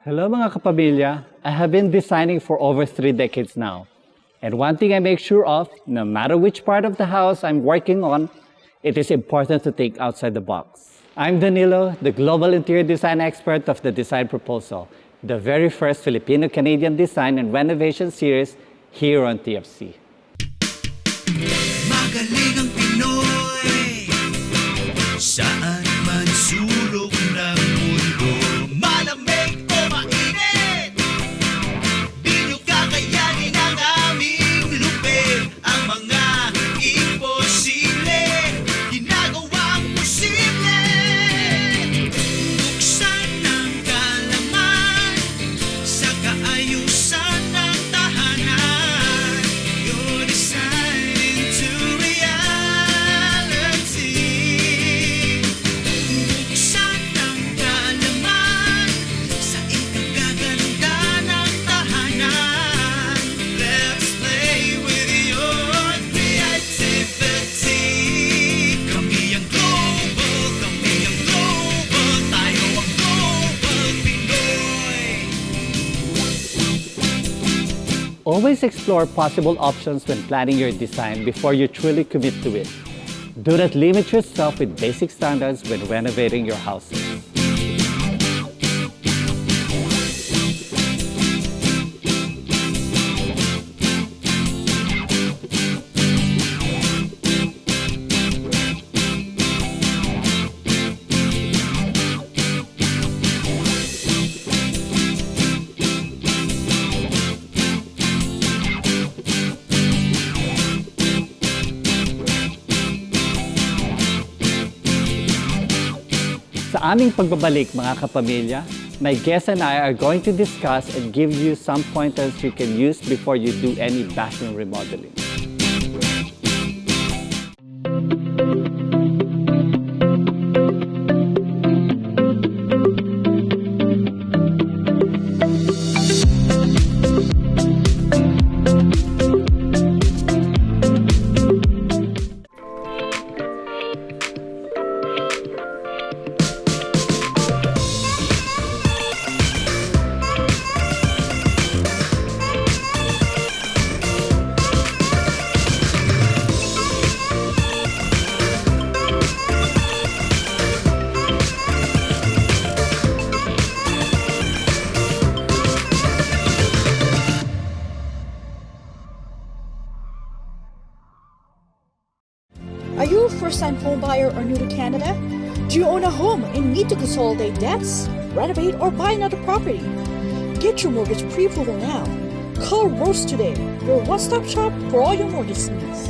Hello mga kapamilya. I have been designing for over 3 decades now. And one thing I make sure of, no matter which part of the house I'm working on, it is important to think outside the box. I'm Danilo, the global interior design expert of the Design Proposal, the very first Filipino-Canadian design and renovation series here on TFC. Magaling ang Pinoy, saan man sulok ng mundo. Malamig o mainit, di nyo kakayanin ang aming lupit. Ang mga imposible, ginagawang posible. Buksan ng kalaman sa kaayusan ng tahanan. Your design into reality. Buksan ng kalaman sa ikagaganda ng tahanan. Let's play with your creativity. Kami ang global, tayo ang global Pinoy. Always explore possible options when planning your design before you truly commit to it. Do not limit yourself with basic standards when renovating your houses. Sa aming pagbabalik mga kapamilya, my guest and I are going to discuss and give you some pointers you can use before you do any bathroom remodeling. Are you a first-time homebuyer or new to Canada? Do you own a home and need to consolidate debts, renovate, or buy another property? Get your mortgage pre-approval now. Call Rose today, your one-stop shop for all your mortgage needs.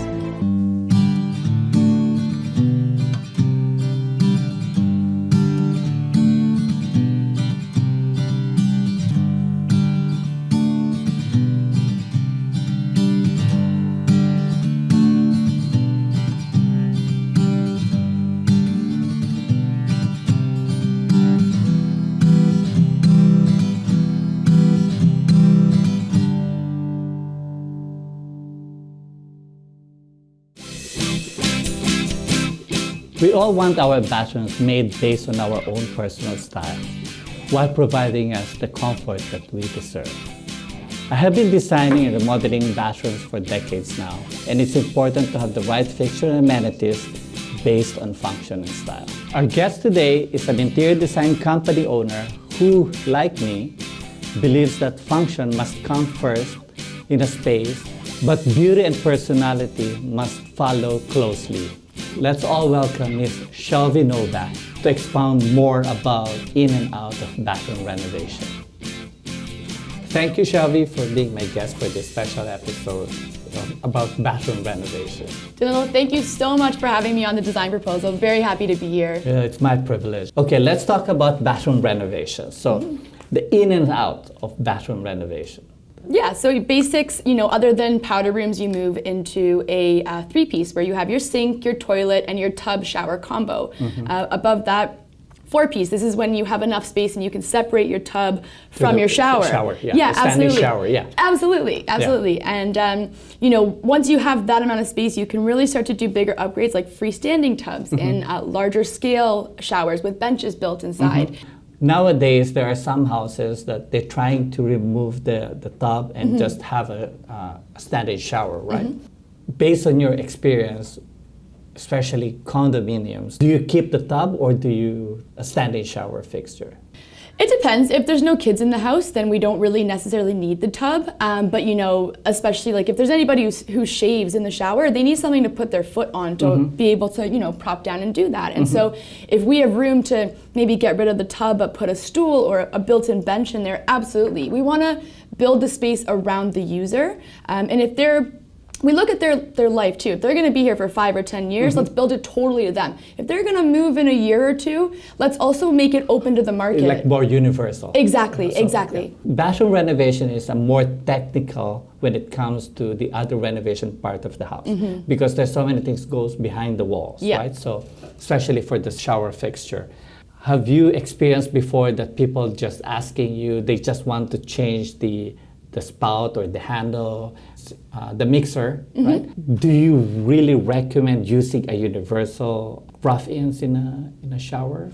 We all want our bathrooms made based on our own personal style, while providing us the comfort that we deserve. I have been designing and remodeling bathrooms for decades now, and it's important to have the right fixture and amenities based on function and style. Our guest today is an interior design company owner who, like me, believes that function must come first in a space, but beauty and personality must follow closely. Let's all welcome Ms. Shelby Novak to expound more about in and out of bathroom renovation. Thank you, Shelby, for being my guest for this special episode about bathroom renovation. Danilo, thank you so much for having me on the Design Proposal. Very happy to be here. It's my privilege. Okay, let's talk about bathroom renovation. So, the in and out of bathroom renovation. Yeah, so basics, other than powder rooms, you move into a three-piece where you have your sink, your toilet, and your tub shower combo. Above that, four-piece. This is when you have enough space and you can separate your tub from your shower. Yeah, absolutely. Standing shower, yeah. Absolutely. And once you have that amount of space, you can really start to do bigger upgrades like freestanding tubs and larger scale showers with benches built inside. Nowadays, there are some houses that they're trying to remove the tub and just have a standing shower, right? Based on your experience, especially condominiums, do you keep the tub or do you a standing shower fixture? It depends. If there's no kids in the house, then we don't really necessarily need the tub. But you know, especially like if there's anybody who shaves in the shower, they need something to put their foot on to be able to, you know, prop down and do that. And so if we have room to maybe get rid of the tub but put a stool or a built-in bench in there, absolutely. We want to build the space around the user. And if we look at their life too. If they're going to be here for 5 or 10 years, let's build it totally to them. If they're going to move in a year or two, let's also make it open to the market. Like more universal. Exactly, So, exactly. yeah. Bathroom renovation is a more technical when it comes to the other renovation part of the house because there's so many things goes behind the walls, right? So especially for the shower fixture. Have you experienced before that people just asking you, they just want to change the spout or the handle, the mixer, right? Do you really recommend using a universal rough-ins in a shower?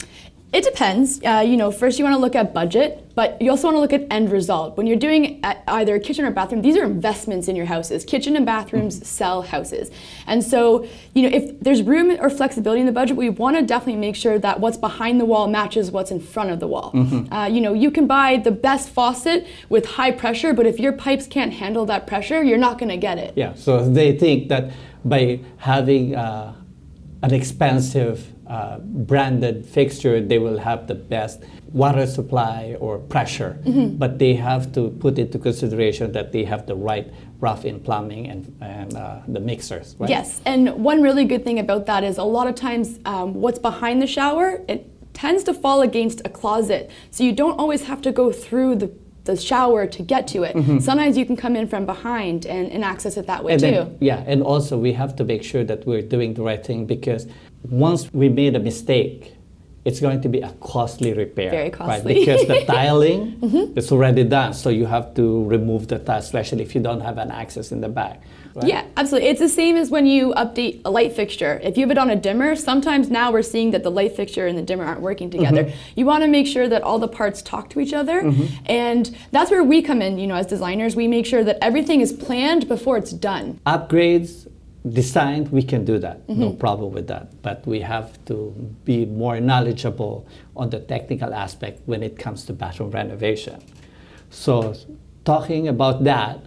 It depends. You know, first you want to look at budget, but you also want to look at end result. When you're doing either a kitchen or bathroom, these are investments in your houses. Kitchen and bathrooms sell houses. And so, you know, if there's room or flexibility in the budget, we want to definitely make sure that what's behind the wall matches what's in front of the wall. You know, you can buy the best faucet with high pressure, but if your pipes can't handle that pressure, you're not going to get it. Yeah, so they think that by having an expensive branded fixture, they will have the best water supply or pressure, but they have to put into consideration that they have the right rough-in plumbing and the mixers, right? Yes, and one really good thing about that is a lot of times what's behind the shower, it tends to fall against a closet, so you don't always have to go through the shower to get to it. Sometimes you can come in from behind and access it that way And too. then, yeah, and also we have to make sure that we're doing the right thing because once we made a mistake, it's going to be a costly repair. Very costly. Right? Because the tiling is already done, so you have to remove the tile, especially if you don't have an access in the back. Right? Yeah, absolutely. It's the same as when you update a light fixture. If you have it on a dimmer, sometimes now we're seeing that the light fixture and the dimmer aren't working together. You want to make sure that all the parts talk to each other, and that's where we come in, you know, as designers. We make sure that everything is planned before it's done. Upgrades, designed, we can do that, no problem with that. But we have to be more knowledgeable on the technical aspect when it comes to bathroom renovation. So talking about that,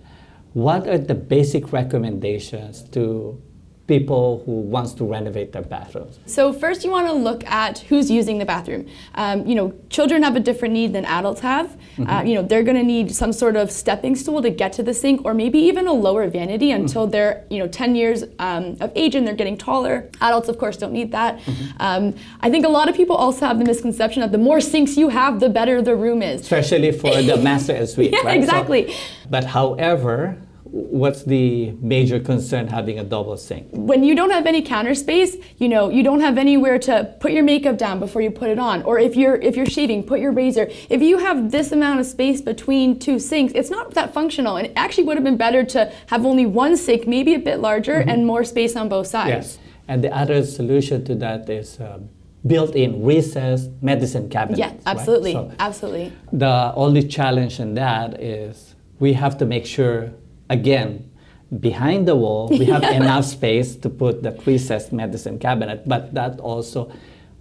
what are the basic recommendations to people who wants to renovate their bathrooms? So first you want to look at who's using the bathroom. You know, children have a different need than adults have. You know, they're going to need some sort of stepping stool to get to the sink, or maybe even a lower vanity until they're, you know, 10 years of age and they're getting taller. Adults, of course, don't need that. I think a lot of people also have the misconception that the more sinks you have, the better the room is. Especially for the master and suite, Yeah, right? exactly. So, but however, what's the major concern having a double sink? When you don't have any counter space, you know, you don't have anywhere to put your makeup down before you put it on. Or if you're shaving, put your razor. If you have this amount of space between two sinks, it's not that functional. And it actually would have been better to have only one sink, maybe a bit larger, and more space on both sides. Yes. And the other solution to that is built-in recessed medicine cabinets. Yeah, absolutely. Right? So Absolutely. the only challenge in that is we have to make sure, again, behind the wall, we have enough space to put the recessed medicine cabinet, but that also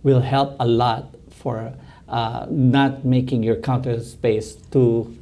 will help a lot for not making your counter space too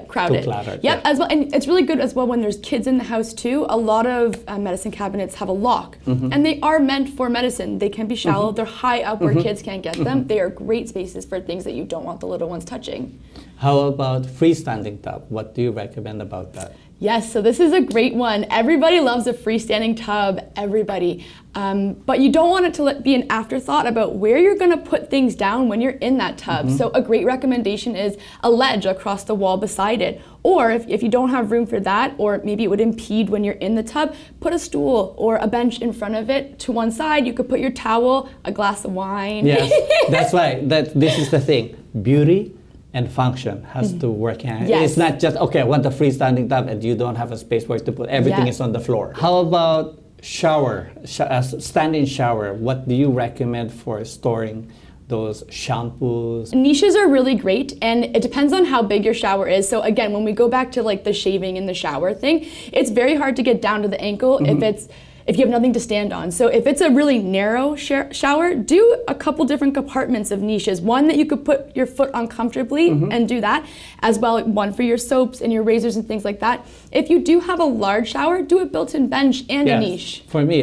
crowded. too cluttered. Yep, as well, and it's really good as well when there's kids in the house too. A lot of medicine cabinets have a lock, and they are meant for medicine. They can be shallow. They're high up where kids can't get them. They are great spaces for things that you don't want the little ones touching. How about freestanding tub? What do you recommend about that? Yes, so this is a great one. Everybody loves a freestanding tub, everybody. But you don't want it to be an afterthought about where you're gonna put things down when you're in that tub. So a great recommendation is a ledge across the wall beside it. Or if you don't have room for that, or maybe it would impede when you're in the tub, put a stool or a bench in front of it. To one side, you could put your towel, a glass of wine. Yes, that's why. This is the thing. Beauty and function has to work hand. Yes. It's not just, okay, I want a freestanding tub and you don't have a space where to put everything is on the floor. How about shower, standing shower? What do you recommend for storing those shampoos. Niches are really great, and it depends on how big your shower is. So again, when we go back to like the shaving in the shower thing, it's very hard to get down to the ankle if you have nothing to stand on. So if it's a really narrow shower, do a couple different compartments of niches. One that you could put your foot on comfortably and do that, as well one for your soaps and your razors and things like that. If you do have a large shower, do a built-in bench and a niche. For me,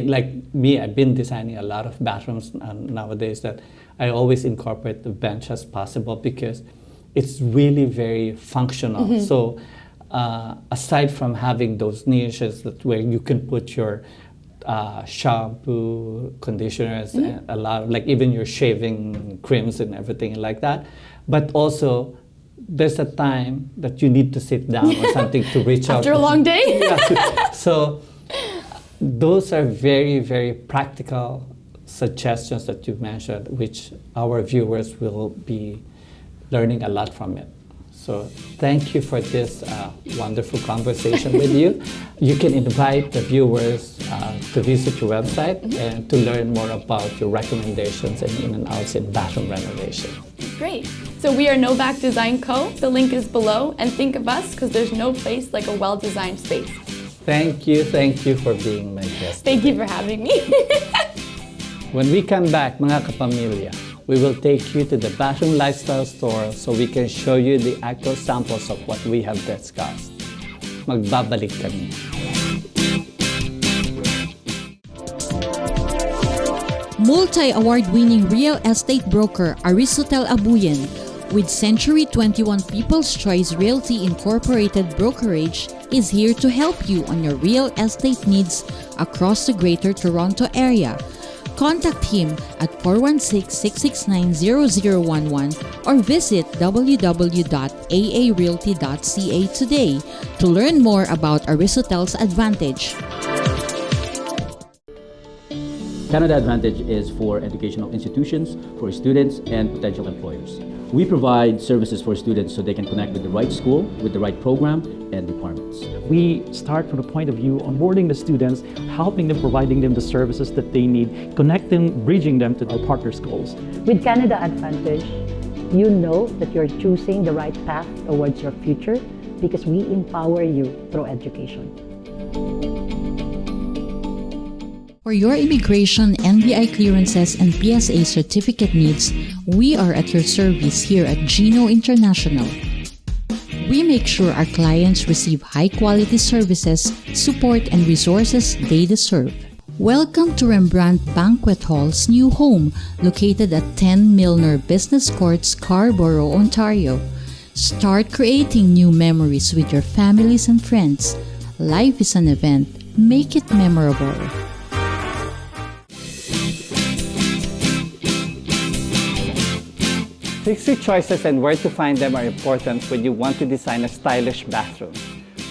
I've been designing a lot of bathrooms nowadays that I always incorporate the bench as possible because it's really very functional. So aside from having those niches where you can put your shampoo, conditioners, and a lot of, like even your shaving creams and everything like that. But also, there's a time that you need to sit down or something to reach out. After a long day? So those are very, very practical suggestions that you mentioned, which our viewers will be learning a lot from it. So thank you for this wonderful conversation with you. You can invite the viewers to visit your website and to learn more about your recommendations and in and outs in bathroom renovation. Great. So we are Novak Design Co. The link is below, and think of us because there's no place like a well-designed space. Thank you for being my guest. Thank you for having me. When we come back, mga kapamilya, we will take you to the Bathroom Lifestyle Store so we can show you the actual samples of what we have discussed. Magbabalik kami. Multi-award-winning real estate broker Aristotle Abuyan with Century 21 People's Choice Realty Incorporated Brokerage is here to help you on your real estate needs across the Greater Toronto Area. Contact him at 416-669-0011 or visit www.aarealty.ca today to learn more about Aristotle's Advantage. Canada Advantage is for educational institutions, for students, and potential employers. We provide services for students so they can connect with the right school, with the right program, and requirements. We start from the point of view onboarding the students, helping them, providing them the services that they need, connecting, bridging them to our partners' goals. With Canada Advantage, you know that you're choosing the right path towards your future because we empower you through education. For your immigration, NBI clearances, and PSA certificate needs, we are at your service here at Gino International. We make sure our clients receive high-quality services, support, and resources they deserve. Welcome to Rembrandt Banquet Hall's new home, located at 10 Milner Business Court, Scarborough, Ontario. Start creating new memories with your families and friends. Life is an event. Make it memorable. Fixture choices and where to find them are important when you want to design a stylish bathroom.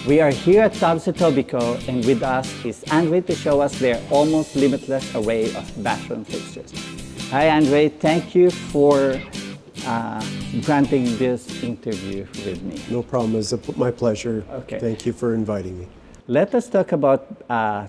We are here at Tubbs Etobicoke, and with us is Andre to show us their almost limitless array of bathroom fixtures. Hi Andre, thank you for granting this interview with me. No problem, it's my pleasure. Okay. Thank you for inviting me. Let us talk about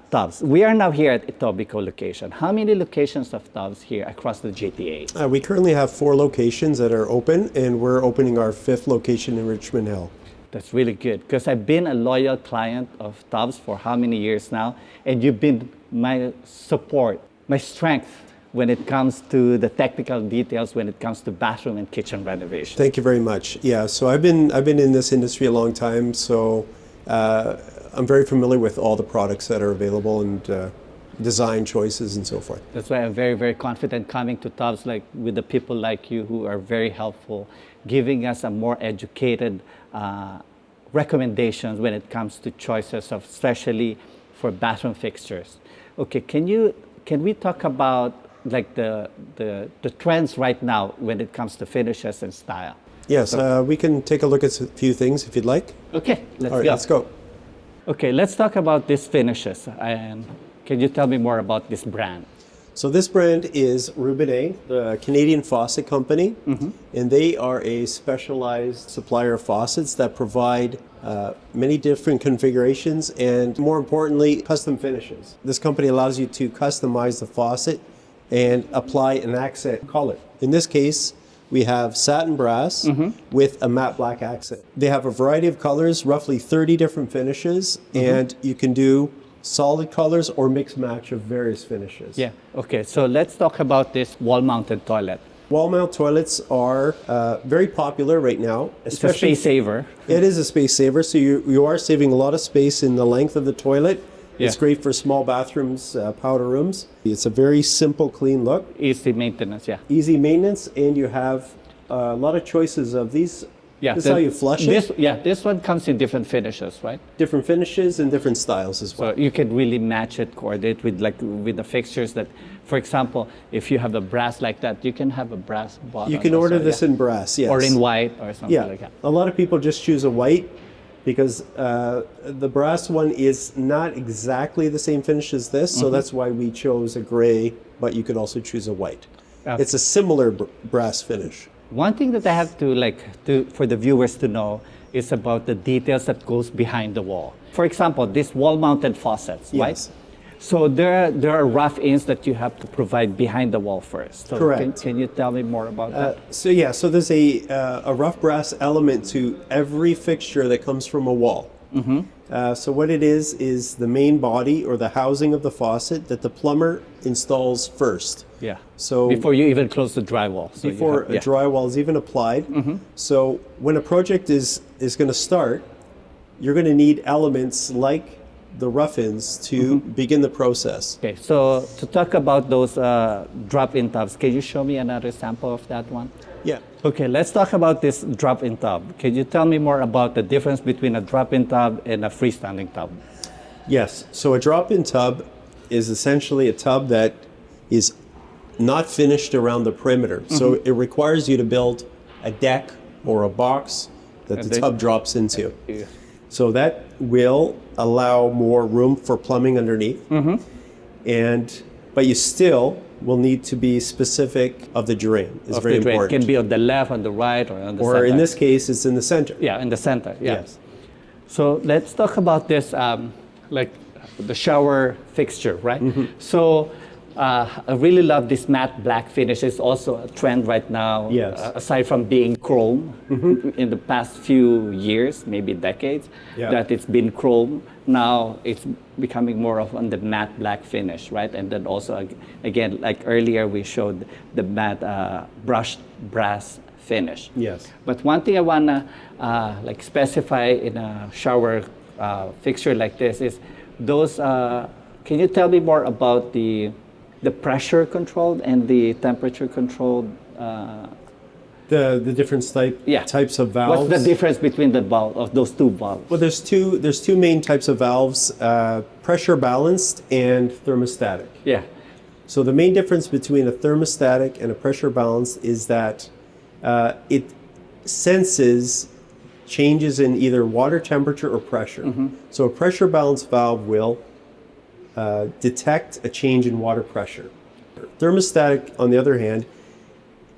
Tubbs. We are now here at Etobicoke location. How many locations of Tubbs here across the GTA? We currently have 4 locations that are open, and we're opening our 5th location in Richmond Hill. That's really good because I've been a loyal client of Tubbs for how many years now, and you've been my support, my strength when it comes to the technical details when it comes to bathroom and kitchen renovation. Thank you very much. Yeah, so I've been in this industry a long time, so I'm very familiar with all the products that are available and design choices and so forth. That's why I'm very, very confident coming to Tubbs with the people like you who are very helpful, giving us a more educated recommendations when it comes to choices of, especially for bathroom fixtures. Okay, can we talk about like the trends right now when it comes to finishes and style? Yes, we can take a look at a few things if you'd like. Okay, let's All right, go. let's go. Okay, let's talk about these finishes. And can you tell me more about this brand? So this brand is Rubinet, the Canadian faucet company, and they are a specialized supplier of faucets that provide many different configurations and, more importantly, custom finishes. This company allows you to customize the faucet and apply an accent color. In this case, we have satin brass with a matte black accent. They have a variety of colors, roughly 30 different finishes, and you can do solid colors or mix match of various finishes. Yeah, okay, so let's talk about this wall-mounted toilet. Wall-mount toilets are very popular right now. It's a space saver. It is a space saver, so you are saving a lot of space in the length of the toilet. Yeah. It's great for small bathrooms, powder rooms. It's a very simple, clean look. Easy maintenance, yeah. Easy maintenance, and you have a lot of choices of these. Yeah, this is how you flush it. This one comes in different finishes, right? Different finishes and different styles as well. So you can really match it, coordinate with the fixtures that, for example, if you have a brass like that, you can have a brass bottom. You can order this in brass, yes. Or in white or something like that. A lot of people just choose a white because the brass one is not exactly the same finish as this, so that's why we chose a gray, but you could also choose a white. Okay. It's a similar brass finish. One thing that I have to for the viewers to know is about the details that goes behind the wall. For example, these wall-mounted faucets, right? Yes. So there are rough ins that you have to provide behind the wall first. So Correct. Can you tell me more about that? So there's a rough brass element to every fixture that comes from a wall. So what it is the main body or the housing of the faucet that the plumber installs first. Yeah. So before you even close the drywall. So before a drywall is even applied. So when a project is going to start, you're going to need elements like the rough-ins to begin the process. Okay, so to talk about those drop-in tubs, can you show me another sample of that one? Yeah. Okay, let's talk about this drop-in tub. Can you tell me more about the difference between a drop-in tub and a freestanding tub? Yes. So a drop-in tub is essentially a tub that is not finished around the perimeter. So it requires you to build a deck or a box that the tub drops into. Yeah. So that will allow more room for plumbing underneath. But you still will need to be specific of the drain. It's very important. It can be on the left, on the right, or on the or center. in this case, it's in the center. Yeah, in the center. Yeah. Yes. So let's talk about this, like the shower fixture, right? So I really love this matte black finish. It's also a trend right now. Yes. Aside from being chrome in the past few years, maybe decades, that it's been chrome. Now it's becoming more of on the matte black finish, right? And then also, again, like earlier we showed the matte brushed brass finish. Yes. But one thing I wanna like specify in a shower fixture like this is those. Can you tell me more about the pressure controlled and the temperature controlled? The different types of valves. What's the difference between the valve of those two valves? Well, there's two main types of valves: pressure balanced and thermostatic. Yeah. So the main difference between a thermostatic and a pressure balanced is that it senses changes in either water temperature or pressure. So a pressure balanced valve will detect a change in water pressure. Thermostatic, on the other hand,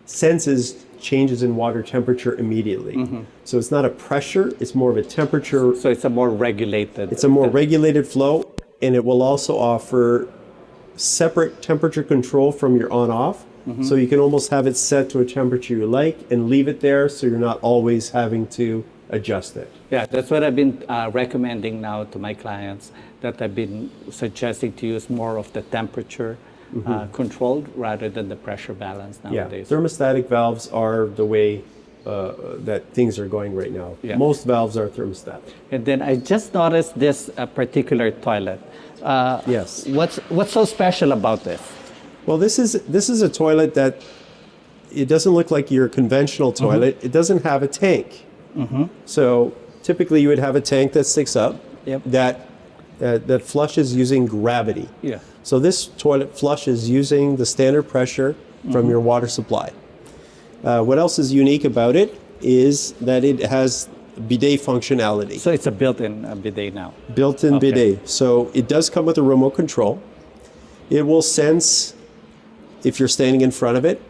senses changes in water temperature immediately. So it's not a pressure, it's more of a temperature. So it's a more regulated. It's a more regulated flow, and it will also offer separate temperature control from your on-off. So you can almost have it set to a temperature you like and leave it there so you're not always having to adjust it. Yeah, that's what I've been recommending now to my clients, that I've been suggesting to use more of the temperature controlled rather than the pressure balance nowadays. Yeah, thermostatic valves are the way that things are going right now. Yeah. Most valves are thermostatic. And then I just noticed this particular toilet. Yes. What's so special about this? Well, this is a toilet that it doesn't look like your conventional toilet. It doesn't have a tank. So typically you would have a tank that sticks up that flushes using gravity. Yeah. So this toilet flushes using the standard pressure from your water supply. What else is unique about it is that it has bidet functionality. So it's a built-in bidet now. Built-in bidet. So it does come with a remote control. It will sense if you're standing in front of it.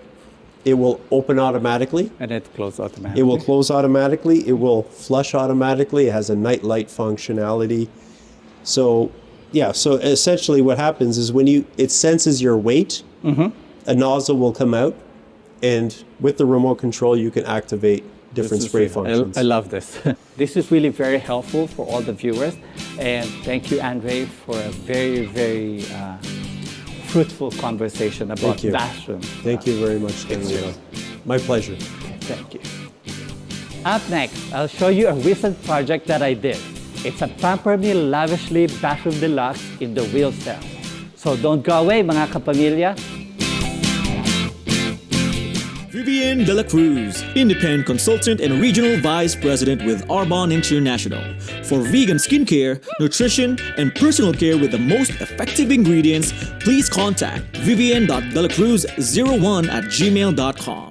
It will open automatically. And it closes automatically. It will close automatically. It will flush automatically. It has a night light functionality. So, yeah, so essentially what happens is when it senses your weight, a nozzle will come out, and with the remote control, you can activate different spray functions. I love this. This is really very helpful for all the viewers. And thank you, Andre, for a very, very fruitful conversation about bathrooms. Thank you very much, Danilo. My pleasure. Thank you. Up next, I'll show you a recent project that I did. It's a Pamper Me Lavishly Bathroom Deluxe in the wheel cell. So don't go away, mga kapamilya. Vivian De La Cruz, independent consultant and regional vice president with Arbonne International. For vegan skincare, nutrition, and personal care with the most effective ingredients, please contact vivian.delacruz01@gmail.com.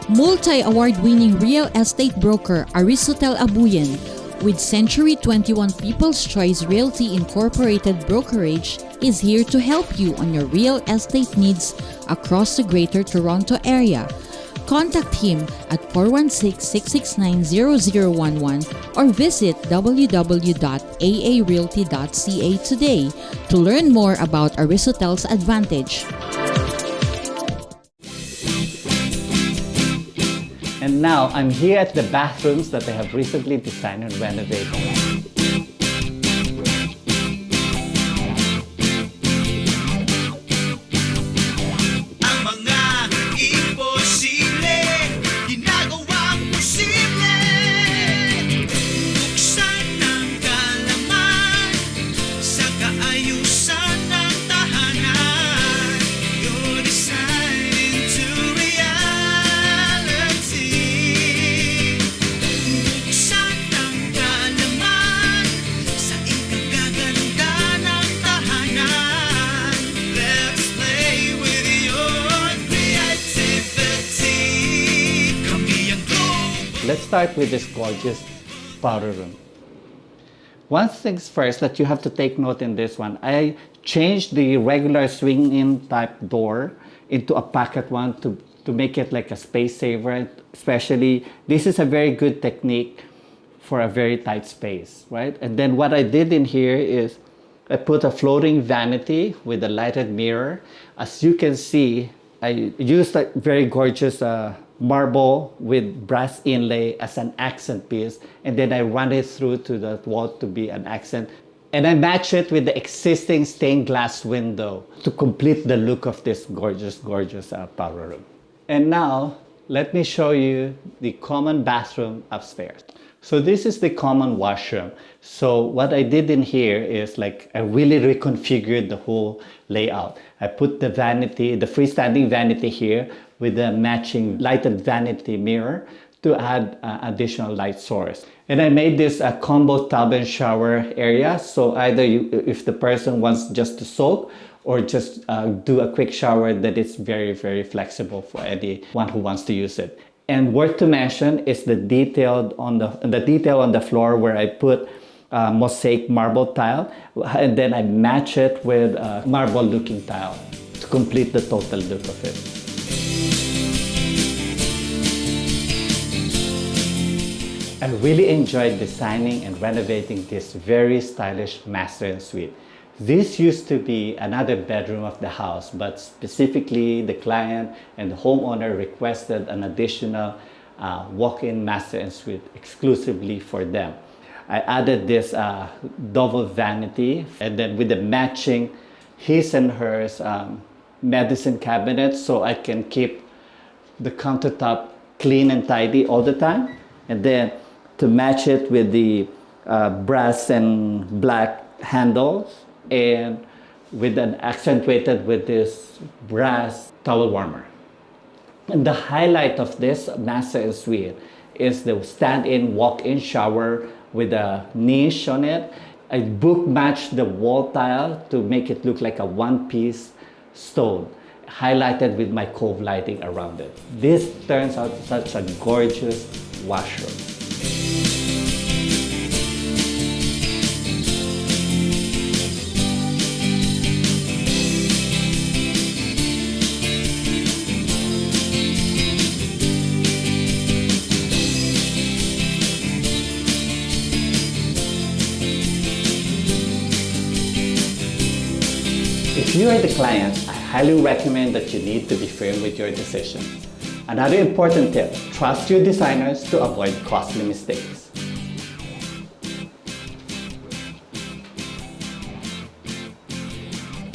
Multi-award-winning real estate broker Aristotle Abuyan with Century 21 People's Choice Realty Incorporated Brokerage is here to help you on your real estate needs across the Greater Toronto Area. Contact him at 416-669-0011 or visit www.aarealty.ca today to learn more about Aristotle's Advantage. And now I'm here at the bathrooms that I have recently designed and renovated. Ang mga imposible, ginagawang posible. Buksan ng kalaman sa kaayusan ng tahanan. Your design into reality. Buksan ng kalaman sa ikagaganda ng tahanan. Let's play with your creativity. Kami ang global. Let's start with this gorgeous powder room. One thing's first that you have to take note in this one, I changed the regular swing-in type door into a pocket one to make it like a space saver. Especially, this is a very good technique for a very tight space, right? And then what I did in here is I put a floating vanity with a lighted mirror. As you can see, I used a very gorgeous marble with brass inlay as an accent piece, and then I run it through to the wall to be an accent. And I match it with the existing stained glass window to complete the look of this gorgeous, gorgeous powder room. And now, let me show you the common bathroom upstairs. So this is the common washroom. So what I did in here is like I really reconfigured the whole layout. I put the vanity, the freestanding vanity here with the matching lighted vanity mirror to add additional light source. And I made this a combo tub and shower area. So either if the person wants just to soak or just do a quick shower, that it's very, very flexible for anyone who wants to use it. And worth to mention is the detail on the floor where I put mosaic marble tile, and then I match it with marble looking tile to complete the total look of it. I really enjoyed designing and renovating this very stylish master en suite. This used to be another bedroom of the house, but specifically the client and the homeowner requested an additional walk-in master en suite exclusively for them. I added this double vanity, and then with the matching his and hers medicine cabinet, so I can keep the countertop clean and tidy all the time. And then to match it with the brass and black handles, and accentuated with this brass towel warmer. And the highlight of this master en suite is the stand-in walk-in shower with a niche on it. I book-matched the wall tile to make it look like a one-piece stone, highlighted with my cove lighting around it. This turns out such a gorgeous washroom. If you are the client, I highly recommend that you need to be firm with your decision. Another important tip, trust your designers to avoid costly mistakes.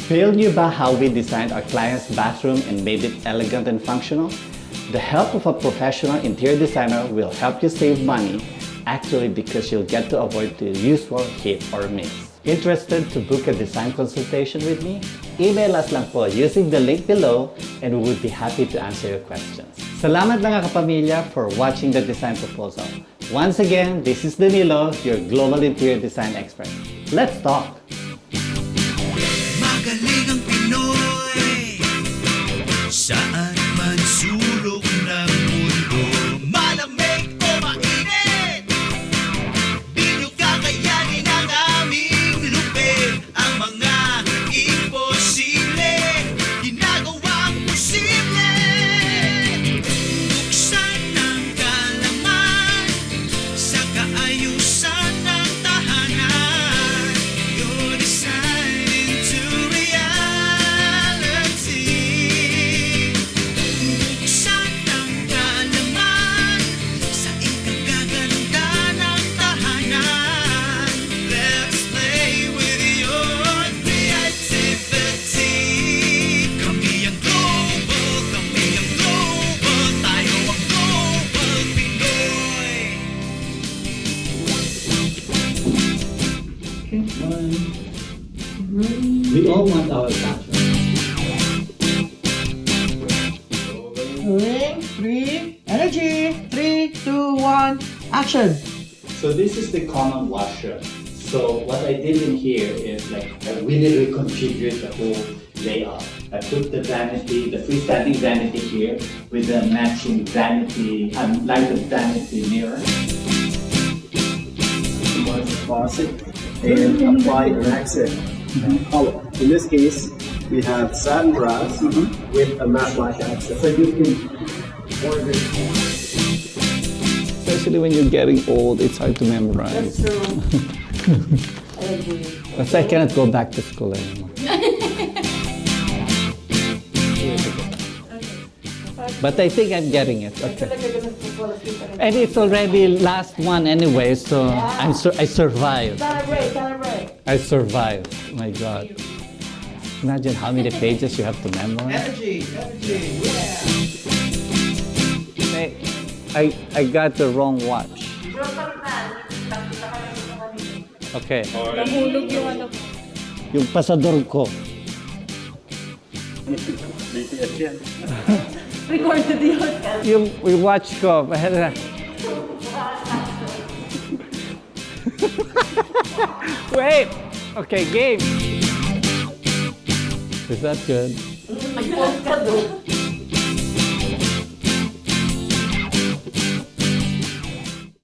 Feel you about how we designed our client's bathroom and made it elegant and functional? The help of a professional interior designer will help you save money, actually because you'll get to avoid the usual hit or miss. Interested to book a design consultation with me? Email us lang po using the link below and we would be happy to answer your questions. Salamat mga kapamilya for watching the design proposal. Once again, this is Danilo, your global interior design expert. Let's talk! Magaling ang Pinoy, saan man sulok ng mundo, malamig o mainit, di nyo kakayanin ang aming lupin. Ang mga imposible, ginagawang posible. Buksan ang kalaman sa kaayusan ng tahanan. Your design into reality. Buksan ang kalaman sa ikagaganda ng tahanan. Let's play with your creativity. Kami ang global, tayo ang global Pinoy. We all want our bathroom. Rolling, 3, energy, 3, 2, 1, action. So this is the common washroom. So what I did in here is like I really reconfigured the whole layout. I put the vanity, the freestanding vanity here with the matching vanity, lighted vanity mirror. Towards the faucet and apply an accent color. In this case, we have satin brass with a matte black accent. So you can order. Especially when you're getting old, it's hard to memorize. That's true. I agree. Because I cannot go back to school anymore. But I think I'm getting it. Okay. And it's already last one anyway, so I survived. Celebrate. I survived. My God. Imagine how many pages you have to memorize. Energy, yeah. Hey, I got the wrong watch. Okay. Nahulog yung ano. Yung pasador ko. Recorded yun. Yung watch ko. Wait. Okay, game. Is that good? Nag-post ka doon.